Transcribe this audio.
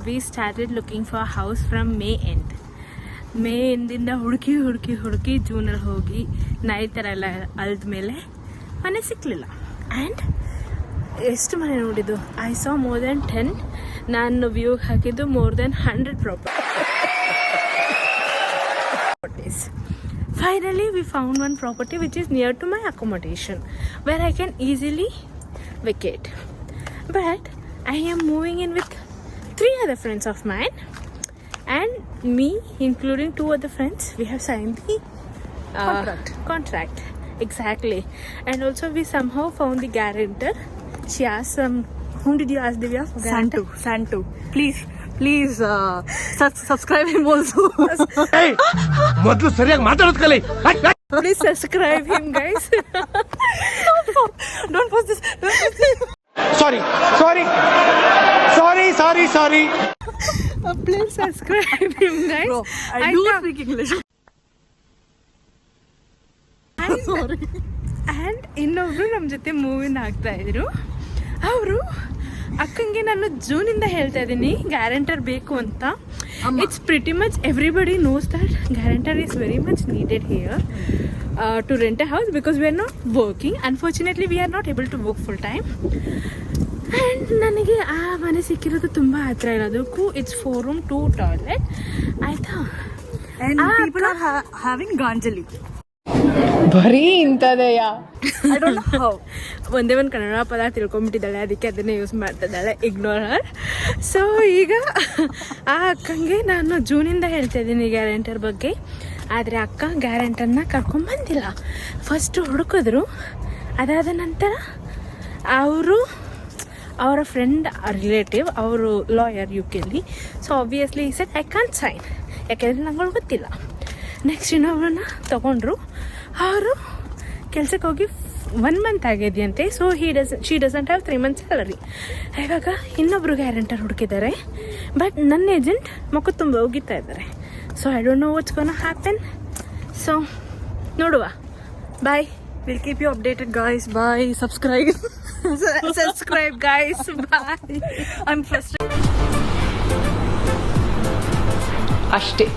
we started looking for a house from May ಎಂಡಿಂದ ಹುಡುಕಿ ಜೂನಲ್ಲಿ ಹೋಗಿ night ಥರ ಎಲ್ಲ ಅಲ್ದ ಮೇಲೆ ಮನೆ ಸಿಕ್ಕಲಿಲ್ಲ. ಆ್ಯಂಡ್ ಎಷ್ಟು ಮನೆ ನೋಡಿದ್ದು, ಐ ಸಾ ಮೋರ್ ದೆನ್ 10. ನಾನು ವ್ಯೂಗೆ ಹಾಕಿದ್ದು more than 100 properties. Finally, we found one property which is near to my accommodation where I can easily vacate. But I am moving in with 3 other friends of mine, and me, including 2 other friends, we have signed the contract. Exactly. And also we somehow found the guarantor. She asked some. Whom did you ask, Divya? Santu. Please subscribe him also. ಮೊದಲು ಸರಿಯಾಗಿ ಮಾತಾಡೋದು ಕಲಿ. Please subscribe him, guys. Don't post this. Sorry. Please subscribe him, guys. Bro, I do speak English. Sorry. And ಇನ್ನೊಬ್ರು ನಮ್ಮ ಜೊತೆ ಮೂವಿನ ಆಗ್ತಾ ಇದ್ರು. ಅವರು ಅಕ್ಕಂಗೆ ನಾನು ಜೂನಿಂದ ಹೇಳ್ತಾ ಇದ್ದೀನಿ ಗ್ಯಾರಂಟರ್ ಬೇಕು ಅಂತ. It's pretty much everybody knows that guarantor is very much needed here to rent a house because we are not working. Unfortunately we are not able to work full time. And ನನಗೆ ಆ ಮನೆ ಸಿಕ್ಕಿರೋದು ತುಂಬ ಹತ್ರ ಇರೋದಕ್ಕೂ it's 4 room 2 toilet ಆಯಿತಾ. And people are having Ganjali. ಬರೀ ಇಂಥದೆಯಾ? I don't know how. ಒಂದೇ ಒಂದು ಕನ್ನಡ ಪದ ತಿಳ್ಕೊಂಬಿಟ್ಟಿದ್ದಾಳೆ, ಅದಕ್ಕೆ ಅದನ್ನೇ ಯೂಸ್ ಮಾಡ್ತಿದ್ದಾಳೆ. ಇಗ್ನೋರ್ ಹರ್. ಸೊ ಈಗ ಆ ಅಕ್ಕಂಗೆ ನಾನು ಜೂನಿಂದ ಹೇಳ್ತಾ ಇದ್ದೀನಿ ಗ್ಯಾರಂಟರ್ ಬಗ್ಗೆ. ಆದರೆ ಅಕ್ಕ ಗ್ಯಾರಂಟರ್ನ ಕರ್ಕೊಂಬಂದಿಲ್ಲ. ಫಸ್ಟು ಹುಡುಕಿದ್ರು, ಅದಾದ ನಂತರ ಅವರ ಫ್ರೆಂಡ್ ರಿಲೇಟಿವ್ ಅವರು ಲಾಯರ್ UK. ಸೊ ಆಬ್ವಿಯಸ್ಲಿ ಈ ಸೆಟ್ ಐ ಕಾಂಟ್ ಸೈನ್, ಯಾಕೆಂದರೆ ನಂಗೆ ಗೊತ್ತಿಲ್ಲ. ನೆಕ್ಸ್ಟ್ ಇನ್ನೊಬ್ರನ್ನ ತೊಗೊಂಡ್ರು. ಅವರು ಕೆಲ್ಸಕ್ಕೆ ಹೋಗಿ 1 month ಆಗಿದೆಯಂತೆ. So she doesn't have 3 months salary. ಇವಾಗ ಇನ್ನೊಬ್ರು ಗ್ಯಾರಂಟರ್ ಹುಡುಕಿದ್ದಾರೆ. ಬಟ್ ನನ್ನ ಏಜೆಂಟ್ ಮಕ್ಕ ತುಂಬ ಹೋಗಿತಾ ಇದ್ದಾರೆ. So I don't know what's gonna happen. So ನೋಡುವ. Bye. We'll keep you updated, guys. Bye. Subscribe. Subscribe, guys. Bye. I'm frustrated. ಅಷ್ಟೇ.